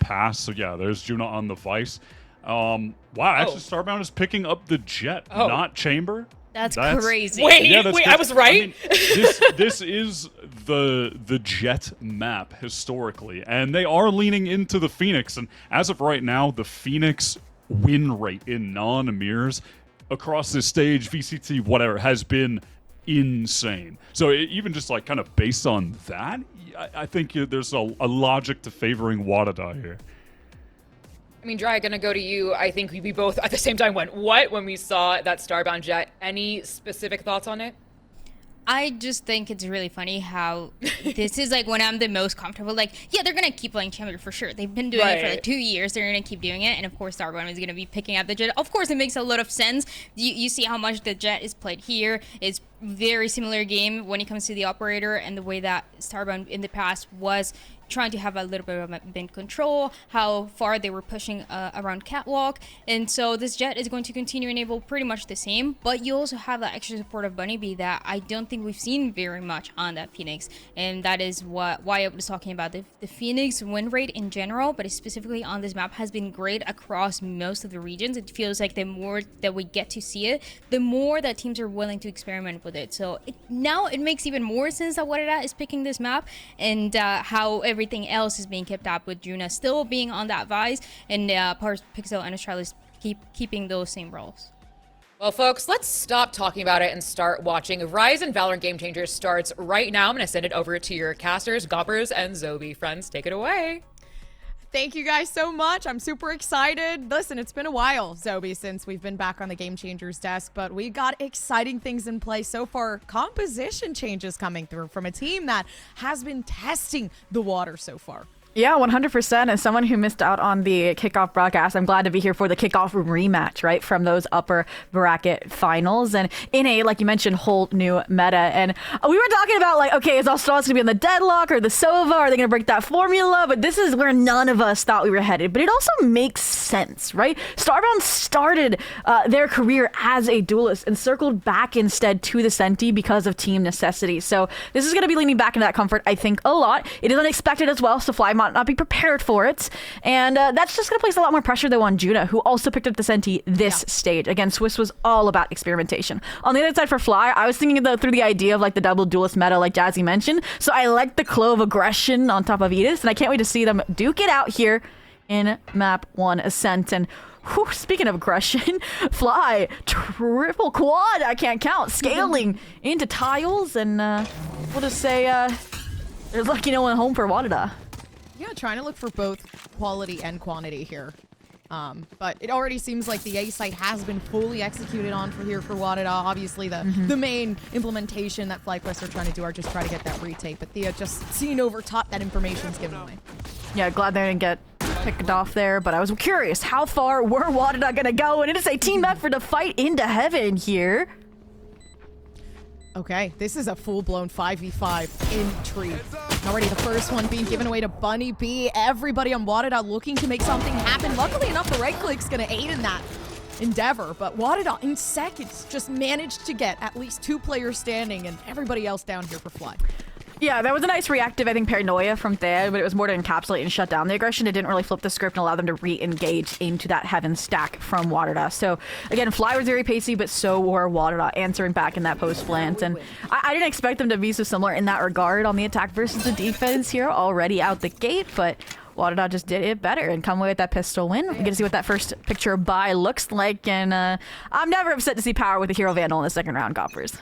pass. So yeah, there's Juna on the Vice. Wow, actually Starbound is picking up the Jet, not Chamber. That's crazy. Wait, yeah, wait, I was right? I mean, this is the Jet map historically, and they are leaning into the Phoenix. And as of right now, the Phoenix win rate in non-mirrors across this stage, VCT, whatever, has been insane. So even just like kind of based on that, I think there's a logic to favoring WADA here. I mean, Dry, gonna go to you. I think we both at the same time went, what, when we saw that Starbound Jet. Any specific thoughts on it? I just think it's really funny how this is like when I'm the most comfortable. Like, yeah, they're going to keep playing Chamber for sure. They've been doing it for like 2 years. They're going to keep doing it. And of course, Starbound is going to be picking up the Jet. Of course, it makes a lot of sense. You see how much the Jet is played here. It's very similar game when it comes to the operator and the way that Starbound in the past was trying to have a little bit of bin control, how far they were pushing around catwalk. And so this Jet is going to continue to enable pretty much the same, but you also have that extra support of Bunny Bee that I don't think we've seen very much on that Phoenix. And that is why I was talking about the Phoenix win rate in general, but specifically on this map has been great across most of the regions. It feels like the more that we get to see it, the more that teams are willing to experiment with it. So now it makes even more sense that WADA is picking this map and how everything else is being kept up, with Juna still being on that Vice and PowerPixel and Astralis keeping those same roles. Well, folks, let's stop talking about it and start watching. Verizon Valorant Game Changers starts right now. I'm going to send it over to your casters, Goppers, and Zobi. Friends, take it away. Thank you guys so much. I'm super excited. Listen, it's been a while, Zobi, since we've been back on the Game Changers desk, but we got exciting things in play so far. Composition changes coming through from a team that has been testing the water so far. Yeah, 100%. As someone who missed out on the kickoff broadcast, I'm glad to be here for the kickoff rematch, right, from those upper bracket finals. And NA, like you mentioned, whole new meta. And we were talking about, like, okay, is Australis going to be in the deadlock or the Sova? Are they going to break that formula? But this is where none of us thought we were headed. But it also makes sense, right? Starbound started their career as a duelist and circled back instead to the Senti because of team necessity. So this is going to be leaning back into that comfort, I think, a lot. It is unexpected as well, so Fly might not be prepared for it, and that's just going to place a lot more pressure though on Juna, who also picked up the Senti this stage. Again, Swiss was all about experimentation. On the other side for Fly, I was thinking through the idea of like the double duelist meta like Jazzy mentioned, so I like the Clove aggression on top of Edis, and I can't wait to see them duke it out here in map 1 Ascent. And whew, speaking of aggression, Fly triple quad, I can't count, scaling into tiles, and we'll just say there's lucky no one home for WADA. Yeah, trying to look for both quality and quantity here. But it already seems like the A site has been fully executed on for WADA. Obviously, the main implementation that FlyQuest are trying to do are just try to get that retake. But Thea just seeing over top that information's given away. Yeah, glad they didn't get picked off there, but I was curious, how far were WADA gonna go? And it is a team effort to fight into heaven here. Okay, this is a full-blown 5v5 intrigue. Already the first one being given away to Bunny Bee. Everybody on WADA looking to make something happen. Luckily enough, the right click's gonna aid in that endeavor, but WADA in seconds just managed to get at least 2 players standing and everybody else down here for Fly. Yeah, that was a nice reactive, I think, paranoia from Thea, but it was more to encapsulate and shut down the aggression. It didn't really flip the script and allow them to re-engage into that heaven stack from WADA. So, again, Fly was very pacey, but so were WADA, answering back in that post-plant. And I didn't expect them to be so similar in that regard on the attack versus the defense here already out the gate, but WADA just did it better and come away with that pistol win. We get to see what that first picture buy looks like, and I'm never upset to see Power with a Hero Vandal in the second round, Goppers.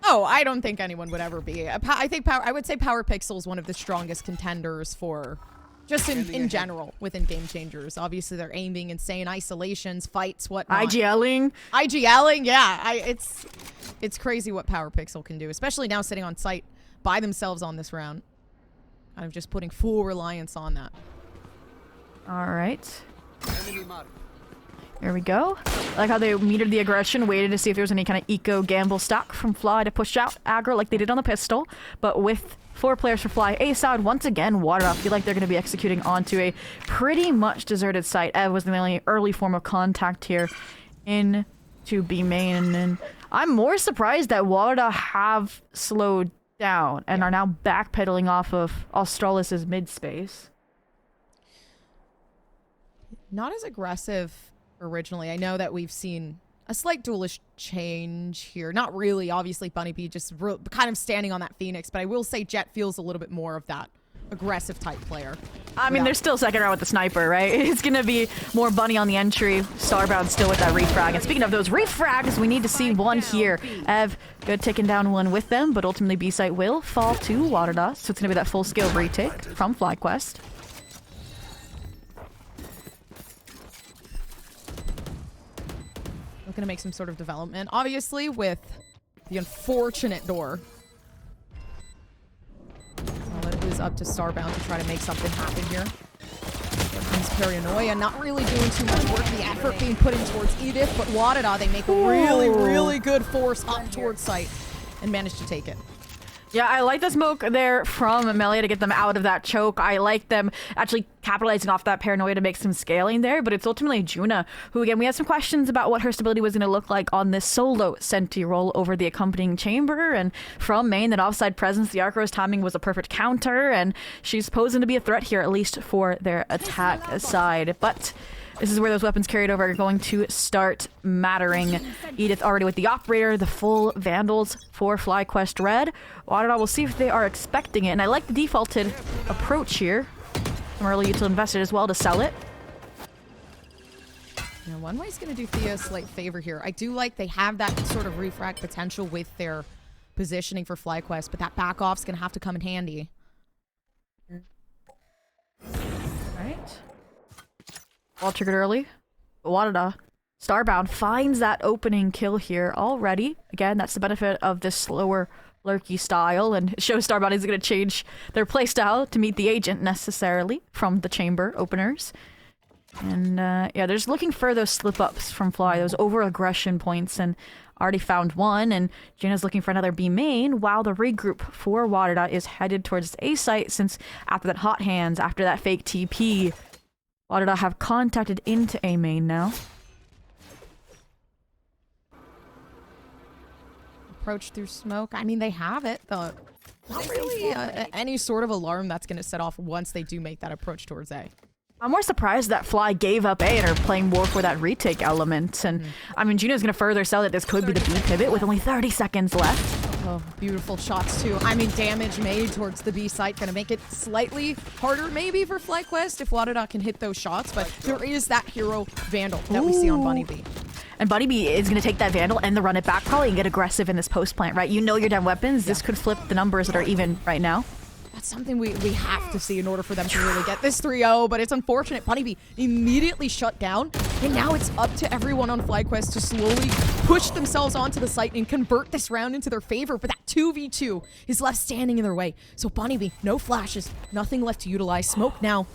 Oh, I don't think anyone would ever be. I think I would say PowerPixel is one of the strongest contenders for just in general within Game Changers. Obviously, they're aiming insane isolations, fights, whatnot. IGLing, yeah. It's crazy what PowerPixel can do, especially now sitting on site by themselves on this round. I'm just putting full reliance on that. All right. There we go. I like how they metered the aggression, waited to see if there was any kind of eco gamble stock from Fly to push out aggro like they did on the pistol. But with 4 players for Fly A side, once again, WADA feel like they're going to be executing onto a pretty much deserted site. Ev was the only early form of contact here into B main. And I'm more surprised that WADA have slowed down and are now backpedaling off of Australis' mid space. not as aggressive originally. I know that we've seen a slight duelish change here. Not really, obviously, Bunny B just kind of standing on that Phoenix, but I will say Jet feels a little bit more of that aggressive type player. I mean, they're still second round with the sniper, right? It's going to be more Bunny on the entry. Starbound still with that refrag. And speaking of those refrags, we need to see one here. Ev, good taking down one with them, but ultimately B-site will fall to WADA. So it's going to be that full-scale retake from FlyQuest. Looking to make some sort of development, obviously, with the unfortunate door. Well, it is up to Starbound to try to make something happen here. Here comes Paranoia, not really doing too much work. The effort being put in towards Edith, but WADA, they make a really, really good force up towards site and manage to take it. Yeah, I like the smoke there from Melia to get them out of that choke. I like them actually capitalizing off that paranoia to make some scaling there, but it's ultimately Juna, who, again, we had some questions about what her stability was going to look like on this solo Senti roll over the accompanying chamber, and from main, that offside presence, the Archero's timing was a perfect counter, and she's posing to be a threat here, at least for their attack side. But this is where those weapons carried over are going to start mattering. Edith already with the operator, the full Vandals for FlyQuest Red. WADA will see if they are expecting it, and I like the defaulted approach here. Some early util invested as well to sell it. Now, One Way's going to do Thea a slight favor here. I do like they have that sort of refract potential with their positioning for FlyQuest, but that back off's going to have to come in handy. Right. All triggered early. WADA, Starbound finds that opening kill here already. Again, that's the benefit of this slower lurky style, and it shows Starbound is going to change their playstyle to meet the agent necessarily from the chamber openers. And yeah, they're just looking for those slip-ups from Fly, those over-aggression points, and already found one, and Gina's looking for another B main, while the regroup for WADA is headed towards A site, since after that hot hands, after that fake TP, WADA have contacted into A main now. Approach through smoke. I mean, they have it, though. Not really any sort of alarm that's going to set off once they do make that approach towards A. I'm more surprised that Fly gave up A and are playing more for that retake element. And I mean, Gina's going to further sell that this could be the B pivot with only 30 seconds left. Oh, beautiful shots too. I mean, damage made towards the B site. Going to make it slightly harder maybe for FlyQuest if WADA can hit those shots. But there is that hero Vandal that we see on Bunny B. And Bunny B is going to take that Vandal and the run it back probably and get aggressive in this post plant, right? You know you're down weapons. This could flip the numbers that are even right now. That's something we have to see in order for them to really get this 3-0, but it's unfortunate. Bunny B immediately shut down, and now it's up to everyone on FlyQuest to slowly push themselves onto the site and convert this round into their favor, but that 2v2 is left standing in their way. So Bunny B, no flashes, nothing left to utilize. Smoke now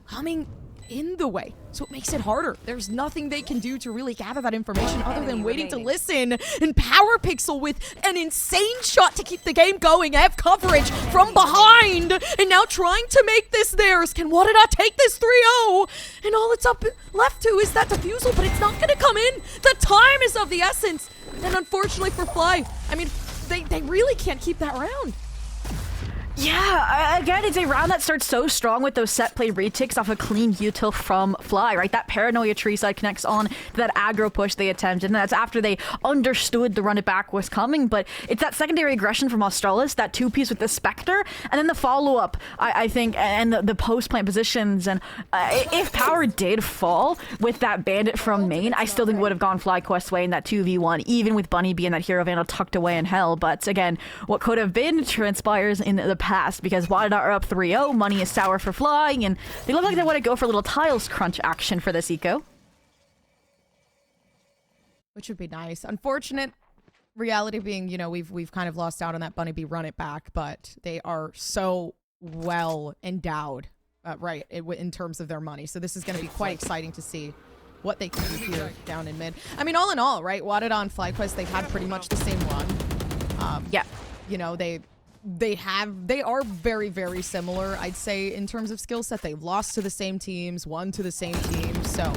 coming in the way, so it makes it harder. There's nothing they can do to really gather that information other than waiting to listen. And Power Pixel with an insane shot to keep the game going. Have coverage from behind, and now trying to make this theirs. Can WADA take this 3-0? And all it's up left to is that defusal, but it's not going to come in. The time is of the essence, and unfortunately for Fly, I mean, they really can't keep that round. Yeah, again, it's a round that starts so strong with those set play retakes off a clean util from Fly, right? That paranoia tree side connects on to that aggro push they attempted, and that's after they understood the run it back was coming, but it's that secondary aggression from Australis, that two-piece with the Spectre, and then the follow-up, I think, and the post-plant positions, and if Power did fall with that Bandit from main, I still think would have gone FlyQuest's way in that 2v1, even with Bunny being that Hero Vandal tucked away in hell, but again, what could have been transpires in the past, because WADA are up 3-0, money is sour for Flying, and they look like they want to go for a little tiles crunch action for this eco. Which would be nice. Unfortunate reality being, you know, we've kind of lost out on that Bunny B run it back, but they are so well endowed, right, in terms of their money. So this is going to be quite exciting to see what they can do here down in mid. I mean, all in all, right, WADA on FlyQuest, they've had pretty much the same run. Yeah. You know, they are very, very similar, I'd say, in terms of skill set. They've lost to the same teams, won to the same teams, so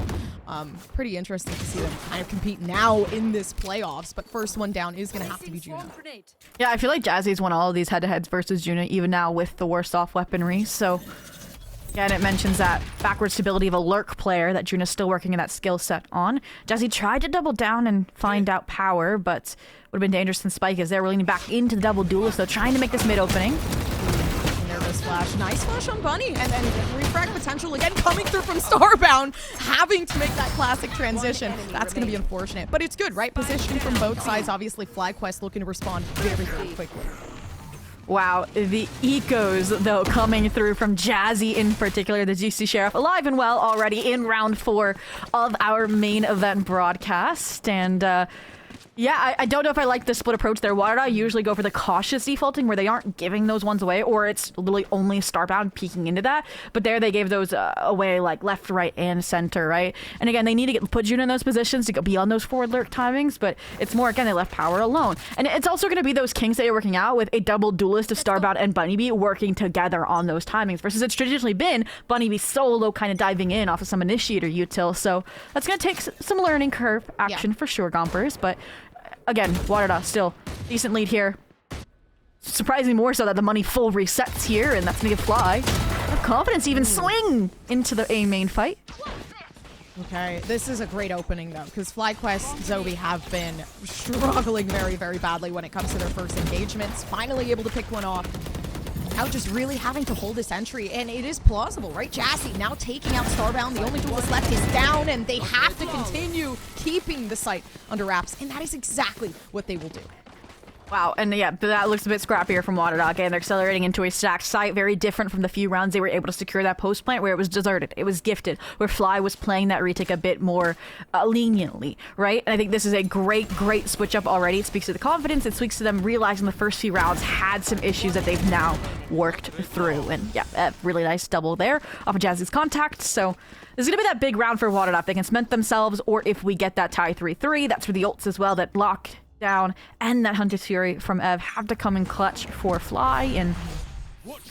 pretty interesting to see them kind of compete now in this playoffs, but first one down is going to have to be Juna. Yeah, I feel like Jazzy's won all of these head-to-heads versus Juna, even now with the worst off weaponry, so Again, it mentions that backward stability of a lurk player that Juna's still working in that skill set on. Jazzy tried to double down and find out power, but would have been dangerous since Spike is there. We're leaning back into the double duelist, though, trying to make this mid opening. And there goes Flash. Nice flash on Bunny. And then refrag potential again coming through from Starbound, having to make that classic transition. That's going to be unfortunate. But it's good, right? Positioning from both sides. Obviously, FlyQuest looking to respond very, very quickly. Wow, the ecos, though, coming through from Jazzy in particular, the GC Sheriff, alive and well already in round 4 of our main event broadcast. And, yeah, I don't know if I like the split approach there. WADA usually go for the cautious defaulting where they aren't giving those ones away, or it's literally only Starbound peeking into that. But there they gave those away like left, right, and center, right? And again, they need to put Juna in those positions to go beyond those forward lurk timings, but it's more, again, they left power alone. And it's also going to be those kinks that are working out with a double duelist of Starbound and Bunnybee working together on those timings, versus it's traditionally been Bunnybee solo kind of diving in off of some initiator util. So that's going to take some learning curve action for sure, Gompers, but again, WADA still decent lead here. Surprisingly more so that the money full resets here, and that's gonna give Fly have confidence even swing into the A main fight. Okay, this is a great opening though, because FlyQuest, Zoe have been struggling very, very badly when it comes to their first engagements. Finally able to pick one off. Now just really having to hold this entry, and it is plausible, right? Jazzy now taking out Starbound. The only duelist left is down, and they have to continue keeping the site under wraps, and that is exactly what they will do. Wow, and yeah, that looks a bit scrappier from WADA. Again, they're accelerating into a stacked site, very different from the few rounds they were able to secure that post plant where it was deserted, it was gifted, where Fly was playing that retake a bit more leniently, right? And I think this is a great switch up already. It speaks to the confidence, it speaks to them realizing the first few rounds had some issues that they've now worked through. And yeah, a really nice double there off of Jazzy's contact. So this is going to be that big round for WADA. If they can cement themselves, or if we get that tie 3-3, that's for the ults as well that lock down, and that Hunter's Fury from Ev have to come in clutch for Fly. And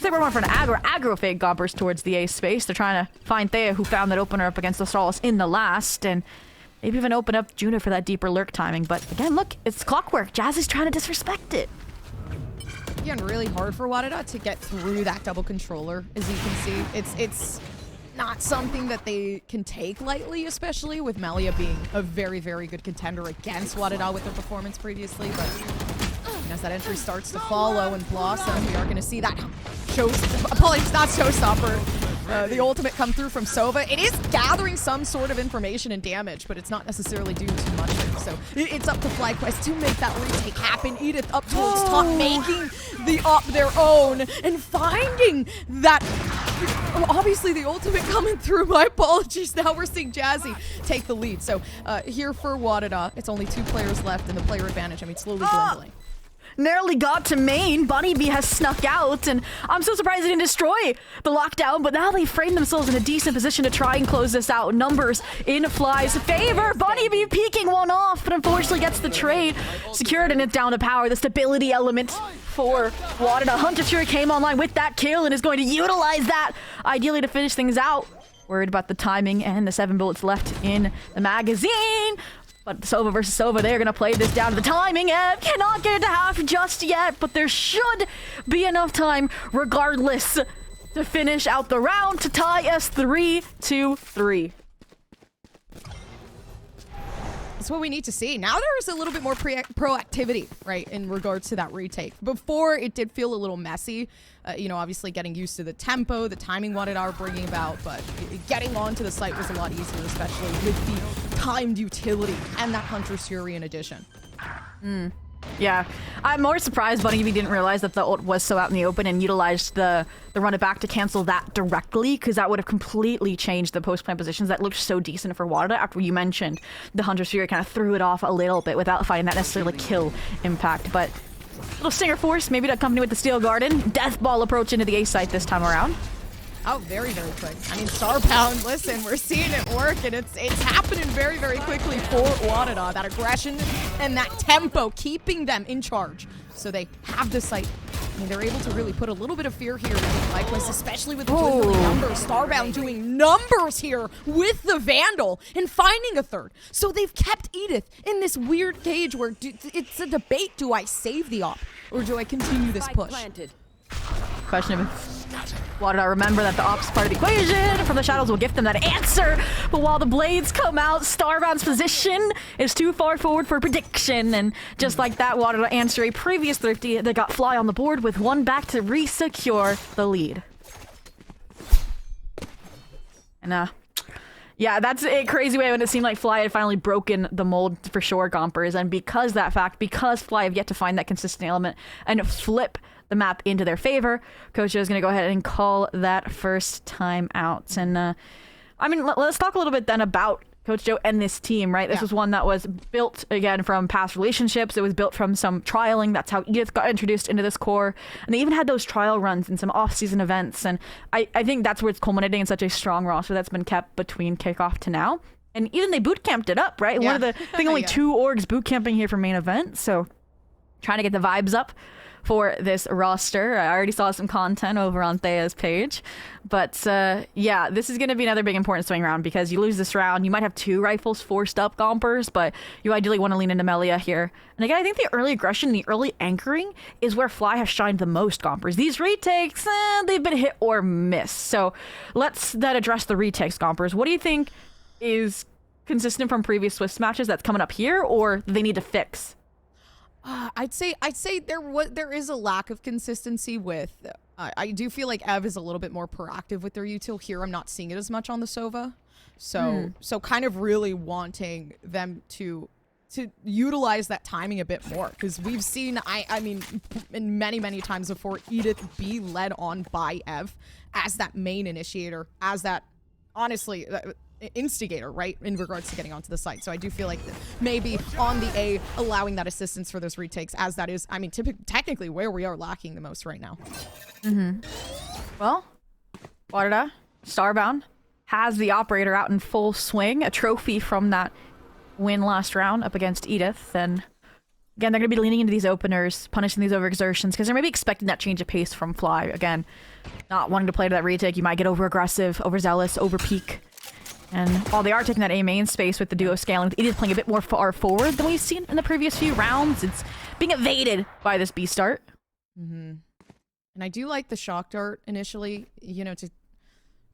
they were going for an aggro fake Gobbers towards the A space. They're trying to find Thea, who found that opener up against the Solace in the last, and maybe even open up Juno for that deeper lurk timing. But again, look, it's clockwork. Jazzy's trying to disrespect it. Again, really hard for WADA to get through that double controller, as you can see. It's not something that they can take lightly, especially with Melia being a very, very good contender against WADA with their performance previously. But as that entry starts to follow and blossom, we are going to see that apologies, not showstopper. The ultimate come through from Sova. It is gathering some sort of information and damage, but it's not necessarily doing too much here. So it's up to FlyQuest to make that retake happen. Edith up towards top, making the up their own and finding that. Obviously, the ultimate coming through. My apologies. Now we're seeing Jazzy take the lead. So here for WADA, it's only 2 players left, and the player advantage, I mean, slowly dwindling. Narrowly got to main. Bunnybee has snuck out, and I'm so surprised they didn't destroy the lockdown, but now they framed themselves in a decent position to try and close this out. Numbers in Fly's favor. Bunnybee peeking one off, but unfortunately gets the trade secured, and it's down to power. The stability element for WADA. Hunter Fury came online with that kill and is going to utilize that, ideally to finish things out. Worried about the timing and the 7 bullets left in the magazine. But Sova versus Sova, they're going to play this down to the timing. Ev cannot get it to half just yet, but there should be enough time regardless to finish out the round to tie us 3-3. That's what we need to see. Now there's a little bit more proactivity, right, in regards to that retake. Before, it did feel a little messy. You know, obviously getting used to the tempo, the timing WADA are bringing about, but getting onto the site was a lot easier, especially with the timed utility and that Hunter's Fury in addition. Yeah, I'm more surprised Bunnybee didn't realize that the ult was so out in the open and utilized the run it back to cancel that directly, because that would have completely changed the post-plant positions that looked so decent for WADA after you mentioned the Hunter's Fury kind of threw it off a little bit without finding that necessarily kill impact. But little Stinger Force, maybe to accompany with the Steel Garden. Death Ball approach into the A site this time around. Oh, very, very quick. I mean, Starbound, listen, we're seeing it work, and it's happening very, very quickly for WADA. That aggression and that tempo keeping them in charge. So they have the site. I mean, they're able to really put a little bit of fear here into FlyQuest, especially with the dwindling numbers. Starbound doing numbers here with the Vandal and finding a third. So they've kept Edith in this weird cage where it's a debate. Do I save the op or do I continue this push? Question of WADA remember that the ops part of the equation from the shadows will gift them that answer. But while the blades come out, Starbound's position is too far forward for prediction. And just like that, WADA answer a previous Thrifty that got Fly on the board with one back to re-secure the lead. And yeah, that's a crazy way when it seemed like Fly had finally broken the mold for sure, Gompers. And because Fly have yet to find that consistent element and flip the map into their favor, Coach Joe is going to go ahead and call that first time out. And I mean, let's talk a little bit then about Coach Joe and this team, right? This was one that was built, again, from past relationships. It was built from some trialing. That's how Edith got introduced into this core. And they even had those trial runs in some off-season events. And I think that's where it's culminating in such a strong roster that's been kept between kickoff to now. And even they boot camped it up, right? One of the, I think only 2 orgs boot camping here for main event. So trying to get the vibes up for this roster. I already saw some content over on Thea's page. But yeah, this is going to be another big important swing round because you lose this round. You might have 2 rifles forced up, Gompers, but you ideally want to lean into Melia here. And again, I think the early aggression, the early anchoring is where Fly has shined the most, Gompers. These retakes, they've been hit or miss. So let's then address the retakes, Gompers. What do you think is consistent from previous Swift matches that's coming up here, or they need to fix? I'd say there is a lack of consistency with. I do feel like Ev is a little bit more proactive with their util here. I'm not seeing it as much on the Sova, so kind of really wanting them to utilize that timing a bit more, because we've seen I mean in many times before Edith be led on by Ev as that main initiator, as that honestly instigator, right, in regards to getting onto the site. So I do feel like maybe on the A, allowing that assistance for those retakes, as that is, I mean, technically where we are lacking the most right now. Well, WADA, Starbound, has the operator out in full swing, a trophy from that win last round up against Edith. And again, they're going to be leaning into these openers, punishing these overexertions, because they're maybe expecting that change of pace from Fly. Again, not wanting to play to that retake, you might get over-aggressive, overzealous, over-peak. And while they are taking that A main space with the duo scaling, it is playing a bit more far forward than we've seen in the previous few rounds. It's being evaded by this B start. And I do like the shock dart initially, you know, to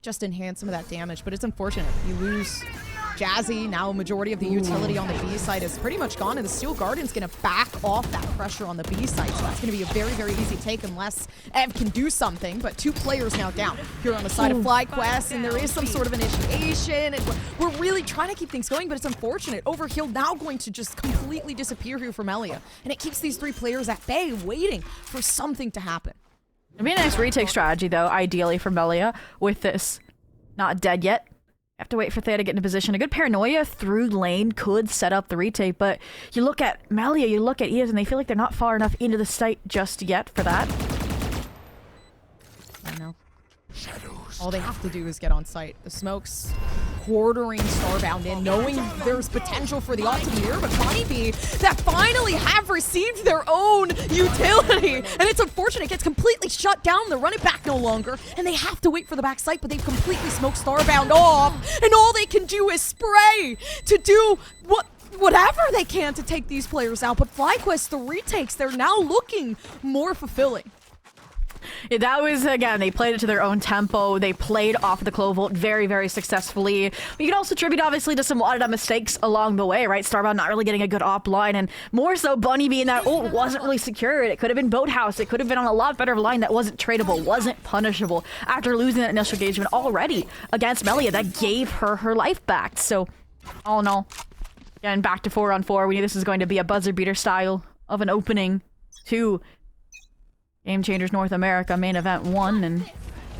just enhance some of that damage, but it's unfortunate. You lose Jazzy. Now a majority of the utility on the B side is pretty much gone, and the Steel Guardian's going to back off that pressure on the B side. So that's going to be a very easy take unless Ev can do something. But 2 players now down here on the side of FlyQuest, and there is some sort of initiation. And we're really trying to keep things going, but it's unfortunate. Overkill now going to just completely disappear here from Elia, and it keeps these 3 players at bay waiting for something to happen. It'd be a nice retake strategy, though, ideally for Melia, with this not dead yet. Have to wait for Thea to get into position. A good paranoia through lane could set up the retake, but you look at Melia, you look at Edith, and they feel like they're not far enough into the site just yet for that. I know. All they have to do is get on site. The smokes quartering Starbound in, knowing there's potential for the ult to be here, but Honeybee that finally have received their own utility, and it's unfortunate it gets completely shut down. They're running back no longer, and they have to wait for the back site, but they've completely smoked Starbound off, and all they can do is spray to do whatever they can to take these players out. But FlyQuest, the retakes, they're now looking more fulfilling. Yeah, that was, again, they played it to their own tempo. They played off the Clovolt very successfully. But you can also attribute, obviously, to some WADA mistakes along the way, right? Starbound not really getting a good op line, and more so Bunny being that ult wasn't really secured. It could have been Boathouse. It could have been on a lot better line that wasn't tradable, wasn't punishable. After losing that initial engagement already against Melia, that gave her life back. So, all in all, again, back to 4-on-4. We knew this was going to be a buzzer beater style of an opening to Game Changers North America main event 1 and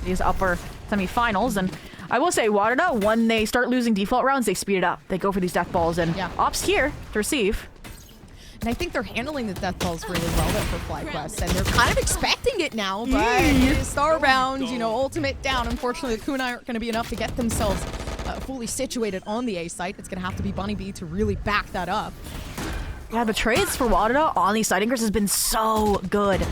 these upper semifinals. And I will say, WADA, when they start losing default rounds, they speed it up. They go for these death balls, and Ops here to receive. And I think they're handling the death balls really well there for FlyQuest, and they're kind of expecting it now, but Starbound, you know, ultimate down. Unfortunately, the Kunai aren't going to be enough to get themselves fully situated on the A site. It's going to have to be Bunny B to really back that up. Yeah, the trades for WADA on these side anchors has been so good.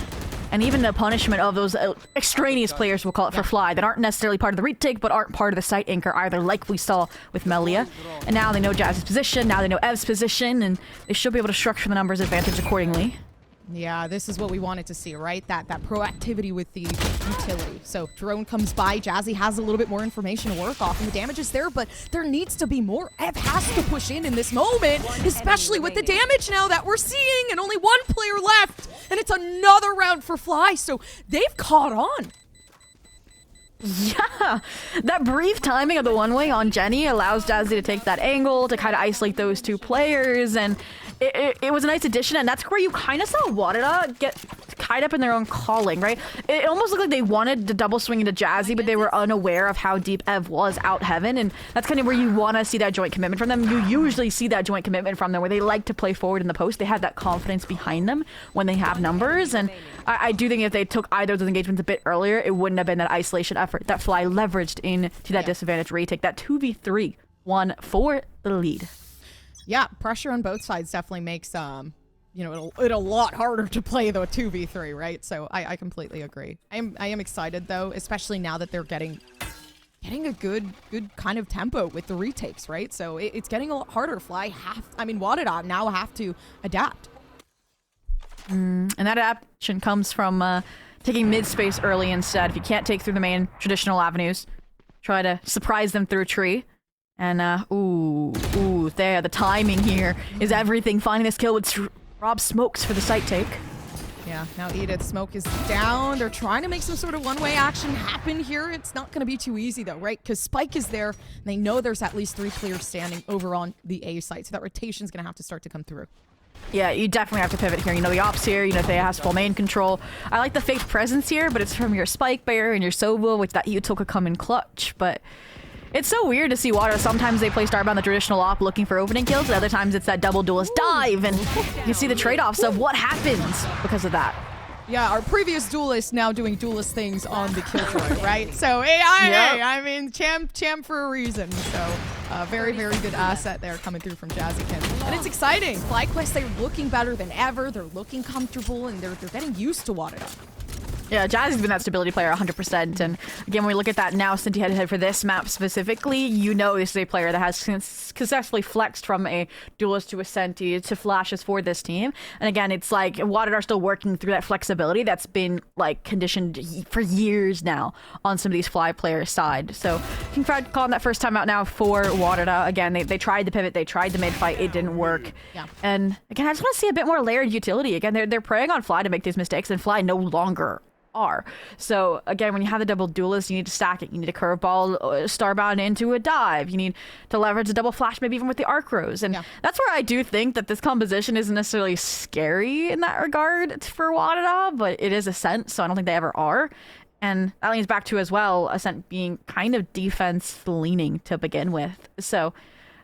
And even the punishment of those extraneous players, we'll call it, for Fly, that aren't necessarily part of the retake, but aren't part of the site anchor either, like we saw with Melia. And now they know Jazz's position, now they know Ev's position, and they should be able to structure the numbers advantage accordingly. Yeah, this is what we wanted to see, right? That proactivity with the utility. So drone comes by, Jazzy has a little bit more information to work off, and the damage is there, but there needs to be more. Ev has to push in this moment, especially with the damage now that we're seeing, and only one player left, and it's another round for Fly, so they've caught on. Yeah, that brief timing of the one-way on Jenny allows Jazzy to take that angle to kind of isolate those two players, and it was a nice addition, and that's where you kind of saw WADA get tied up in their own calling, right? It almost looked like they wanted to double swing into Jazzy, but they were unaware of how deep Ev was out heaven, and that's kind of where you want to see that joint commitment from them. You usually see that joint commitment from them where they like to play forward in the post. They have that confidence behind them when they have numbers, and I do think if they took either of those engagements a bit earlier, it wouldn't have been that isolation effort that Fly leveraged into that disadvantage retake. That 2v3 won for the lead. Yeah, pressure on both sides definitely makes you know, it a lot harder to play the 2v3, right? So I completely agree. I am excited though, especially now that they're getting a good kind of tempo with the retakes, right? So it's getting a lot harder. WADA now have to adapt. And that adaptation comes from taking mid space early instead. If you can't take through the main traditional avenues, try to surprise them through a tree. And there, the timing here is everything. Finding this kill with Rob smokes for the site take. Yeah, now Edith, smoke is down. They're trying to make some sort of one-way action happen here. It's not going to be too easy though, right? Because Spike is there, and they know there's at least 3 players standing over on the A site, so that rotation's going to have to start to come through. Yeah, you definitely have to pivot here. You know, the ops here, you know, they have full main control. I like the faked presence here, but it's from your Spike Bear and your Sova, which that util could come in clutch, but it's so weird to see WADA. Sometimes they play Starbound the traditional op looking for opening kills, and other times it's that double duelist dive, and you see the trade-offs of what happens because of that. Yeah, our previous duelist now doing duelist things on the Killjoy, right? So, I mean, champ for a reason. So, very, very good asset there coming through from Jazzykin. And it's exciting. FlyQuest, they're looking better than ever. They're looking comfortable, and they're getting used to WADA. Yeah, Jazzy's been that stability player 100%, and again, when we look at that now, Cinti head-to-head for this map specifically, you know this is a player that has successfully flexed from a duelist to a Senti to flashes for this team, and again, it's like WADA are still working through that flexibility that's been like conditioned for years now on some of these Fly players' side. So, King Fred calling that first time out now for WADA. Again, they tried the pivot, they tried the mid-fight, it didn't work. Yeah. And again, I just want to see a bit more layered utility. Again, they're preying on Fly to make these mistakes, and Fly no longer are. So again, when you have the double duelist, you need to stack it. You need a curveball, starbound into a dive. You need to leverage a double flash, maybe even with the arc rows. And that's where I do think that this composition isn't necessarily scary in that regard for WADA, but it is Ascent, so I don't think they ever are. And that leans back to as well, Ascent being kind of defense leaning to begin with. So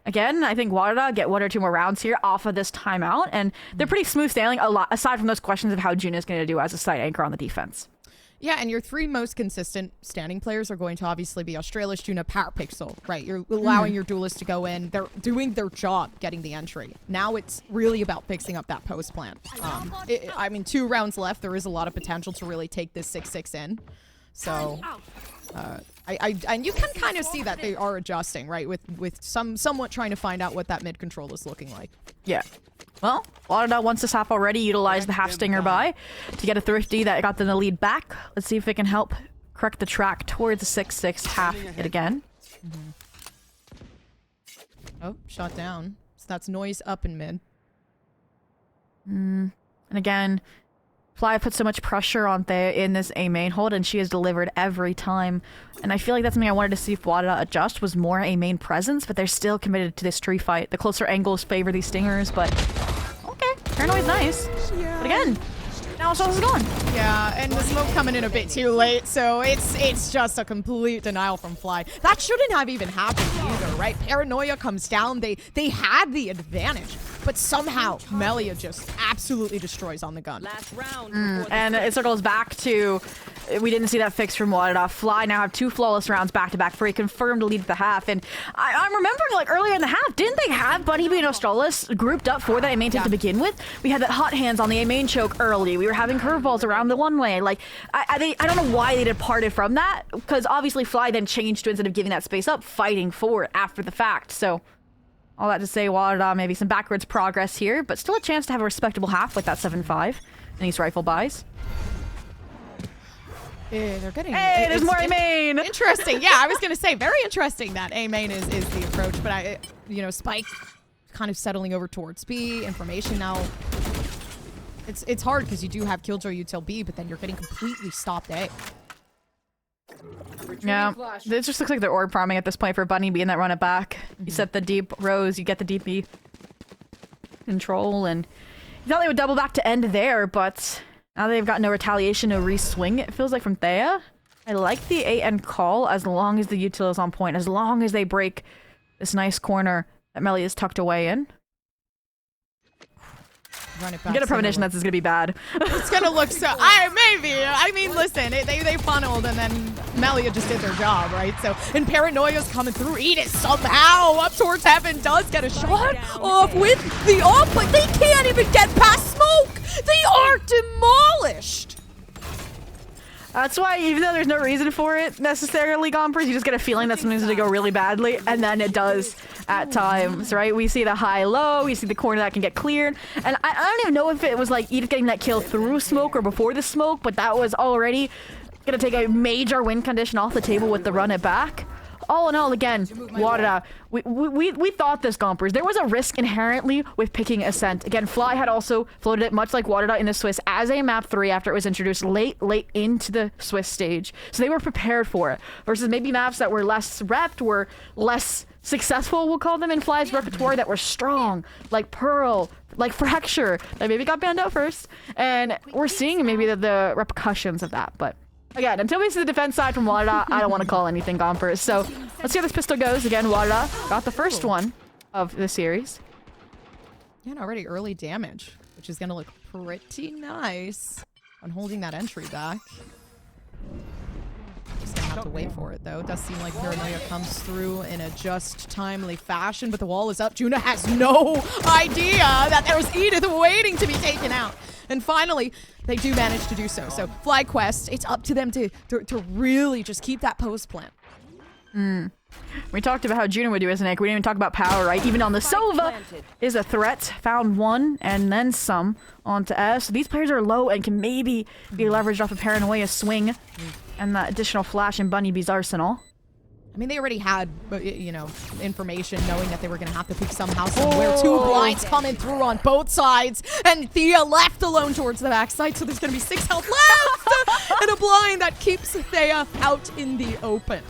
again, I think WADA get 1 or 2 more rounds here off of this timeout, and they're pretty smooth sailing a lot, aside from those questions of how June is going to do as a side anchor on the defense. Yeah, and your 3 most consistent standing players are going to obviously be Australis, Juna, Parapixel, right? You're allowing your duelists to go in. They're doing their job getting the entry. Now it's really about fixing up that post plan. I mean, 2 rounds left. There is a lot of potential to really take this 6-6 in. So, and you can kind of see that they are adjusting, right? With somewhat trying to find out what that mid control is looking like. Yeah. Well, WADA wants to stop already, utilize the half stinger by to get a thrifty that got them the lead back. Let's see if it can help correct the track towards the 6-6 half it again. Oh, shot down. So that's noise up in mid. And again, Fly put so much pressure on Thea in this A main hold, and she has delivered every time. And I feel like that's something I wanted to see if WADA adjust, was more A main presence, but they're still committed to this tree fight. The closer angles favor these stingers, but okay, paranoid's nice. Yeah. But again, now it's all gone. Yeah, and the smoke coming in a bit too late, so it's just a complete denial from Fly. That shouldn't have even happened either, right? Paranoia comes down. They had the advantage, but somehow Melia just absolutely destroys on the gun. Last round. And it circles back to, we didn't see that fix from WADA. Fly now have 2 flawless rounds back to back for a confirmed lead at the half. And I'm remembering like earlier in the half, didn't they have Bunny B and Australis grouped up for that A main take to begin with? We had that hot hands on the A main choke early. We were having curveballs around the one way. Like, I don't know why they departed from that, because obviously Fly then changed to, instead of giving that space up, fighting for it after the fact. So all that to say, WADA maybe some backwards progress here, but still a chance to have a respectable half with that 7-5. Nice rifle buys. They're getting. Hey, there's more A-main. Interesting. Yeah, I was gonna say very interesting that A-main is the approach, but Spike kind of settling over towards B. Information now. It's hard because you do have Killjoy util B, but then you're getting completely stopped A. Yeah, it just looks like they're orb farming at this point for Bunny B and that run it back. You set the deep rows, you get the deep B control, and you thought they would double back to end there, but now they've got no retaliation, no re-swing, it feels like, from Thea. I like the A and call as long as the util is on point, as long as they break this nice corner that Melly is tucked away in. Run it back. You get a premonition that this is gonna be bad. It's gonna look so. Maybe. I mean, listen, they funneled and then Melia just did their job, right? So, and Paranoia's coming through. Edith somehow up towards heaven does get a shot off with the off, but they can't even get past smoke. They are demolished. That's why, even though there's no reason for it necessarily, Gompers, you just get a feeling that something's gonna go really badly, and then it does at times, right? We see the high-low, we see the corner that can get cleared, and I don't even know if it was like Edith getting that kill through smoke or before the smoke, but that was already gonna take a major win condition off the table with the run it back. All in all, again, WADA, we thought this, Gompers. There was a risk inherently with picking Ascent. Again, Fly had also floated it much like WADA in the Swiss as a map 3 after it was introduced late into the Swiss stage. So they were prepared for it. Versus maybe maps that were less repped, were less successful, we'll call them, in Fly's repertoire, that were strong, like Pearl, like Fracture, that maybe got banned out first. And we're seeing maybe the repercussions of that, but again, until we see the defense side from WADA, I don't want to call anything, Gompers. So let's see how this pistol goes. Again, WADA got the first one of the series. And already early damage, which is going to look pretty nice on holding that entry back. Just going to have to wait for it, though. It does seem like Paranoia comes through in a just timely fashion, but the wall is up. Juna has no idea that there's Edith waiting to be taken out. And finally, they do manage to do so. So, FlyQuest, it's up to them to really just keep that post plant. We talked about how Juno would do as an egg. We didn't even talk about power, right? Even on the Sova is a threat. Found one and then some onto S. These players are low and can maybe be leveraged off a Paranoia swing and that additional flash in Bunny B's arsenal. I mean, they already had, information knowing that they were going to have to pick somehow somewhere. Two blinds coming through on both sides, and Thea left alone towards the backside, so there's going to be 6 health left, and a blind that keeps Thea out in the open.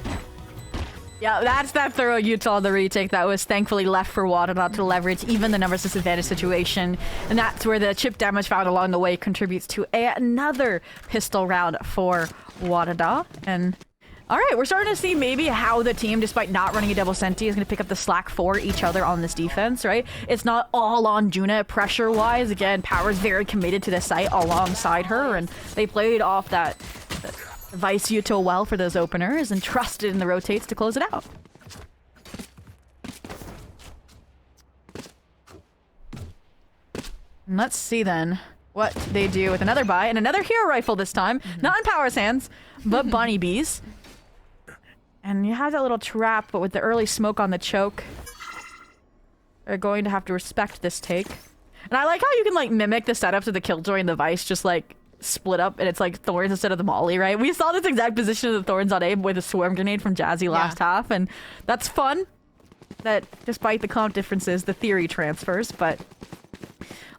Yeah, that's that thorough util on the retake that was thankfully left for WADA not to leverage even the numbers disadvantage situation. And that's where the chip damage found along the way contributes to another pistol round for WADA. And all right, we're starting to see maybe how the team, despite not running a double senti, is going to pick up the slack for each other on this defense, right? It's not all on Juna pressure-wise. Again, Power's very committed to the site alongside her, and they played off that Vice util well for those openers and trusted in the rotates to close it out. And let's see then what they do with another buy and another hero rifle this time. Not in Power's hands, but Bunny B's. And you have that little trap, but with the early smoke on the choke, they're going to have to respect this take. And I like how you can like mimic the setups of the Killjoy and the Vice, just like split up, and it's like Thorns instead of the Molly, right? We saw this exact position of the Thorns on A with a swarm grenade from Jazzy last half, and that's fun. That despite the comp differences, the theory transfers, but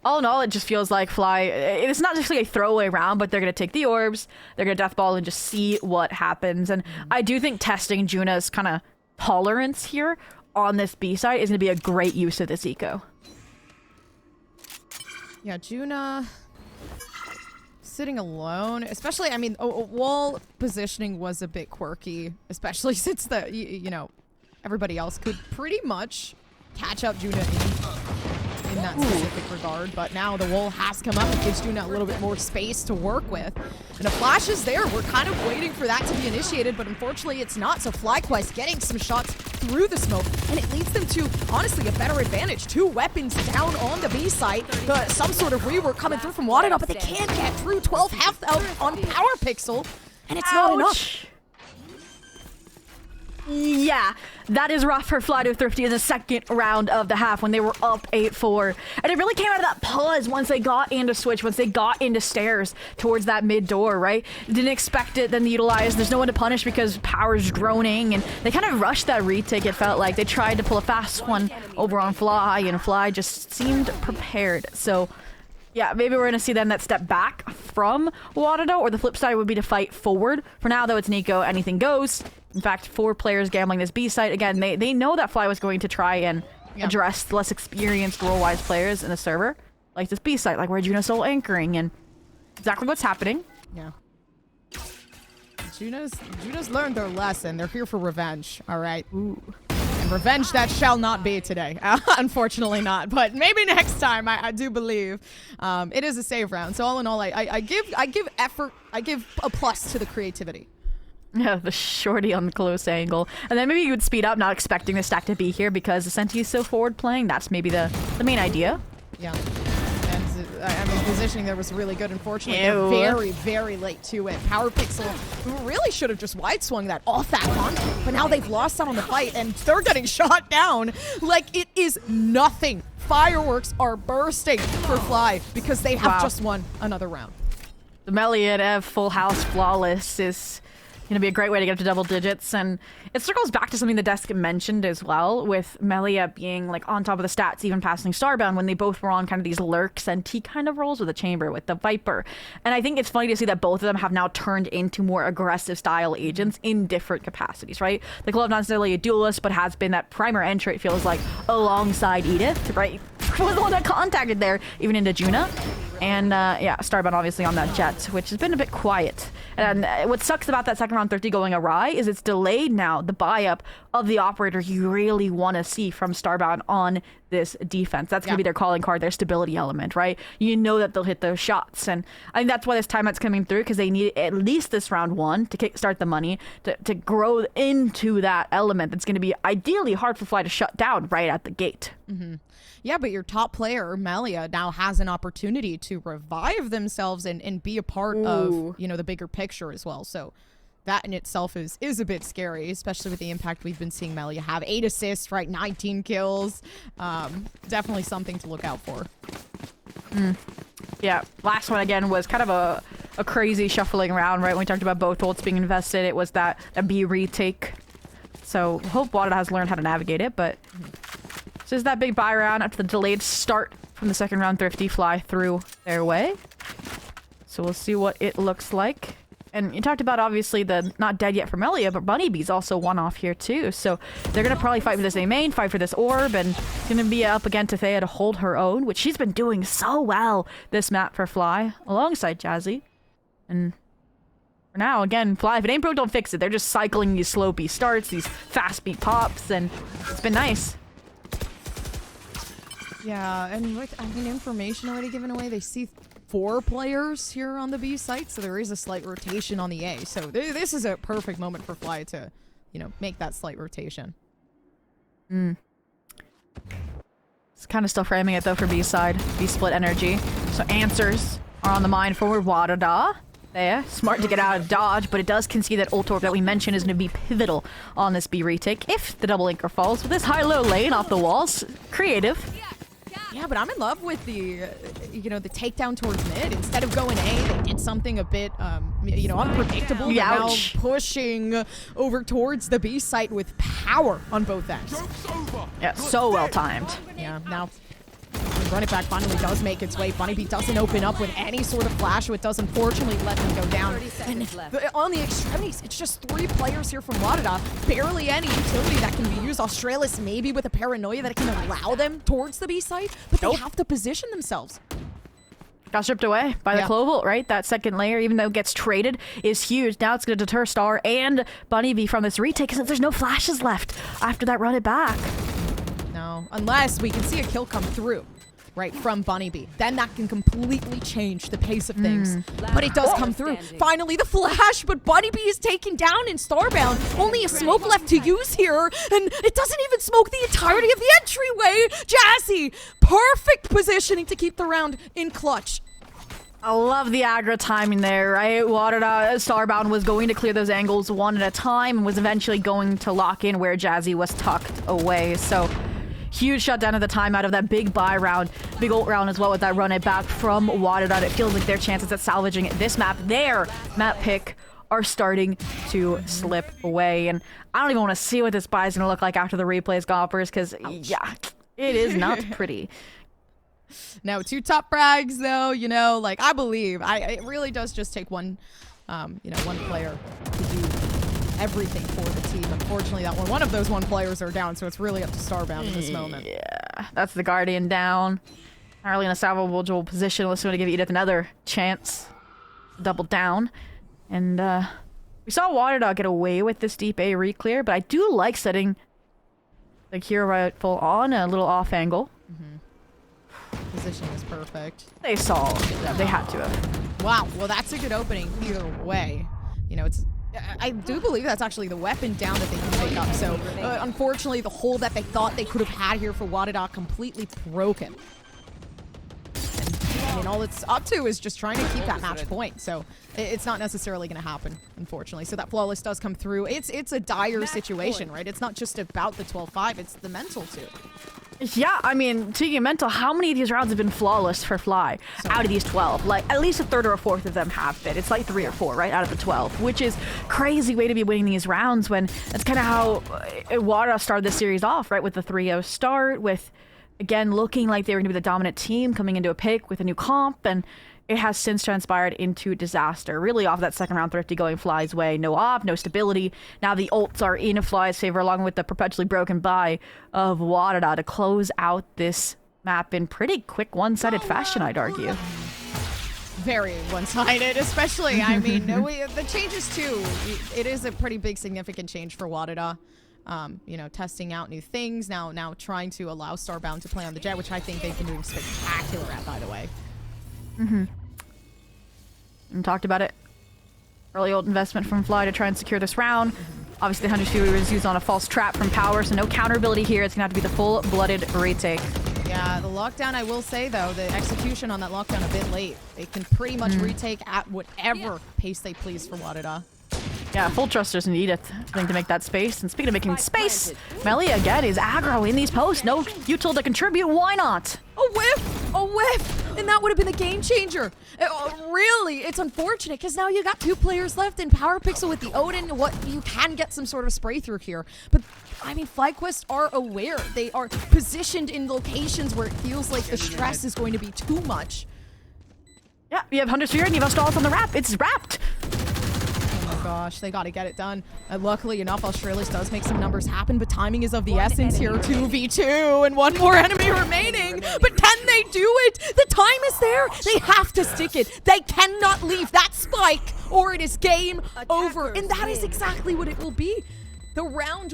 all in all, it just feels like Fly, it's not just like a throwaway round, but they're going to take the orbs, they're going to deathball and just see what happens. And I do think testing Juna's kind of tolerance here on this B side is going to be a great use of this eco. Yeah, Juna sitting alone, especially, I mean, wall positioning was a bit quirky, especially since the, everybody else could pretty much catch up Juna in that specific regard, but now the wall has come up and gives Juna a little bit more space to work with. And a flash is there. We're kind of waiting for that to be initiated, but unfortunately it's not. So FlyQuest getting some shots through the smoke, and it leads them to, honestly, a better advantage. 2 weapons down on the B site. Some sort of rework coming through from WADA, but they can't get through. 12 health out on Power Pixel, and it's not enough. Yeah, that is rough for Fly to Thrifty in the second round of the half when they were up 8-4. And it really came out of that pause once they got into switch, once they got into stairs towards that mid door, right? Didn't expect it, then utilize. There's no one to punish because power's droning, and they kind of rushed that retake. It felt like they tried to pull a fast one over on Fly, and Fly just seemed prepared. So yeah, maybe we're going to see then that step back from WADA, or the flip side would be to fight forward. For now, though, it's Nico. Anything goes. In fact, 4 players gambling this B site. Again, they know that Fly was going to try and address the less experienced role-wise players in the server. Like this B site, like where Juno's solo anchoring, and exactly what's happening. Yeah. Juno's learned their lesson. They're here for revenge, all right? Ooh. And revenge that shall not be today. Unfortunately not, but maybe next time, I do believe. It is a save round, so all in all, I give effort, I give a plus to the creativity. Yeah, the shorty on the close angle. And then maybe you would speed up, not expecting the stack to be here because the Senti is so forward playing. That's maybe the main idea. Yeah. And I mean, positioning there was really good. Unfortunately, they're very, very late to it. Power Pixel really should have just wide swung that off that contact, but now they've lost out on the fight and they're getting shot down like it is nothing. Fireworks are bursting for Fly because they have just won another round. The Melia and Ev full house flawless is going to be a great way to get up to double digits, and it circles back to something the desk mentioned as well, with Melia being like on top of the stats, even passing Starbound when they both were on kind of these lurks and T kind of roles with the Chamber, with the Viper. And I think it's funny to see that both of them have now turned into more aggressive style agents in different capacities, right? The Glove not necessarily a duelist, but has been that primer entry, it feels like, alongside Edith, right? Was the one that contacted there, even into Juna. And yeah, Starbound obviously on that Jet, which has been a bit quiet. And what sucks about that second round 30 going awry is it's delayed now the buy-up of the operator you really want to see from Starbound on this defense. That's going to be their calling card, their stability element, right? You know that they'll hit those shots. And I think that's why this timeout's coming through, because they need at least this round 1 to kickstart the money, to grow into that element that's going to be ideally hard for Fly to shut down right at the gate. Mm-hmm. Yeah, but your top player, Melia, now has an opportunity to revive themselves and be a part of, you know, the bigger picture as well. So that in itself is a bit scary, especially with the impact we've been seeing Melia have. 8 assists, right? 19 kills. Definitely something to look out for. Yeah, last one again was kind of a crazy shuffling around, right? When we talked about both ults being invested, it was that a B retake. So hope WADA has learned how to navigate it, but this is that big buy round after the delayed start from the second round. Thrifty Fly through their way. So we'll see what it looks like. And you talked about, obviously, the not dead yet for Melia, but Bunny Bee's also one off here, too. So they're going to probably fight for this A main, fight for this orb, and going to be up against Thea to hold her own, which she's been doing so well this map for Fly, alongside Jazzy. And for now, again, Fly, if it ain't broke, don't fix it. They're just cycling these slow B starts, these fast B pops, and it's been nice. Yeah, and with, I mean, information already given away, they see 4 players here on the B site, so there is a slight rotation on the A. So this is a perfect moment for Fly to, you know, make that slight rotation. It's kind of still framing it, though, for B side. B split energy. So answers are on the mind for WADA. There. Smart to get out of dodge, but it does concede that ult orb that we mentioned is going to be pivotal on this B retake if the double anchor falls. With this high-low lane off the walls, creative. Yeah, but I'm in love with the, you know, the takedown towards mid. Instead of going A, they did something a bit, you know, unpredictable. They're now pushing over towards the B site with power on both ends. Yeah, so well timed. Yeah, now run it back finally does make its way. Bunny Bee doesn't open up with any sort of flash, so it does unfortunately let them go down. And on the extremities, it's just 3 players here from WADA. Barely any utility that can be used. Australis maybe with a paranoia that it can allow them towards the B site, but they have to position themselves. Got stripped away by the Cloval, right? That second layer, even though it gets traded, is huge. Now it's going to deter Star and Bunny Bee from this retake because there's no flashes left after that run it back. No, unless we can see a kill come through. Right, from Bunny Bee. Then that can completely change the pace of things. But it does come through. Finally, the flash, but Bunny Bee is taken down in Starbound. Only a smoke left to use here, and it doesn't even smoke the entirety of the entryway. Jazzy, perfect positioning to keep the round in clutch. I love the aggro timing there, right? WADA Starbound was going to clear those angles one at a time and was eventually going to lock in where Jazzy was tucked away. So huge shutdown of the time out of that big buy round, big ult round as well with that run it back from WADA. It feels like their chances at salvaging this map, their map pick, are starting to slip away. And I don't even want to see what this buy is going to look like after the replays, Goppers, because, yeah, it is not pretty. Now, 2 top frags, though, you know, like, I believe, it really does just take one, you know, one player to do everything for the team. Unfortunately, one of those players are down, so it's really up to Starbound in this moment. Yeah, that's the Guardian down. Not really in a salvageable position unless we want to give Edith another chance. Double down. And, we saw WADA get away with this deep A re-clear, but I do like setting the hero rifle on a little off angle. Position is perfect. They saw. Yeah, they had to have. Wow. Well, that's a good opening either way. You know, I do believe that's actually the weapon down that they can pick up. So, unfortunately, the hole that they thought they could have had here for WADA completely broken. And, I mean, all it's up to is just trying to keep that match point. So, it's not necessarily going to happen, unfortunately. So, that flawless does come through. It's a dire situation, right? It's not just about the 12-5. It's the mental, too. Yeah, I mean, speaking of mental, how many of these rounds have been flawless for Fly out of these 12? Like, at least a third or a fourth of them have been. It's like 3 or 4, right, out of the 12, which is crazy way to be winning these rounds when that's kind of how WADA started this series off, right, with the 3-0 start, with, again, looking like they were going to be the dominant team coming into a pick with a new comp, and it has since transpired into disaster. Really off that second round, Thrifty going Fly's way. No op, no stability. Now the ults are in Fly's favor along with the perpetually broken buy of WADA to close out this map in pretty quick one-sided fashion, I'd argue. Very one-sided, especially, I mean, the changes too. It is a pretty big significant change for WADA. You know, testing out new things, now trying to allow Starbound to play on the jet, which I think they've been doing spectacular at, by the way. And talked about it. Early old investment from Fly to try and secure this round. Obviously, the 100 Fury was used on a false trap from Power, so no counter ability here. It's going to have to be the full-blooded retake. Yeah, the lockdown, I will say, though, the execution on that lockdown a bit late. They can pretty much retake at whatever pace they please for WADA. Yeah, full trusters in Edith going to make that space. And speaking of making space, Melly again is aggro in these posts. No util to contribute. Why not? A whiff! A whiff! And that would have been the game changer. Really, it's unfortunate because now you got 2 players left in Power Pixel with the Odin. You can get some sort of spray through here. But, I mean, FlyQuest are aware. They are positioned in locations where it feels like the stress is going to be too much. Yeah, you have 100 Sphere and you have Stalls on the wrap. It's wrapped. Gosh, they got to get it done. Luckily enough, Australis does make some numbers happen, but timing is of the essence here. 2v2 and 1 more enemy remaining. But can they do it? The time is there. They have to stick it. They cannot leave that spike or it is game over. And that is exactly what it will be. The round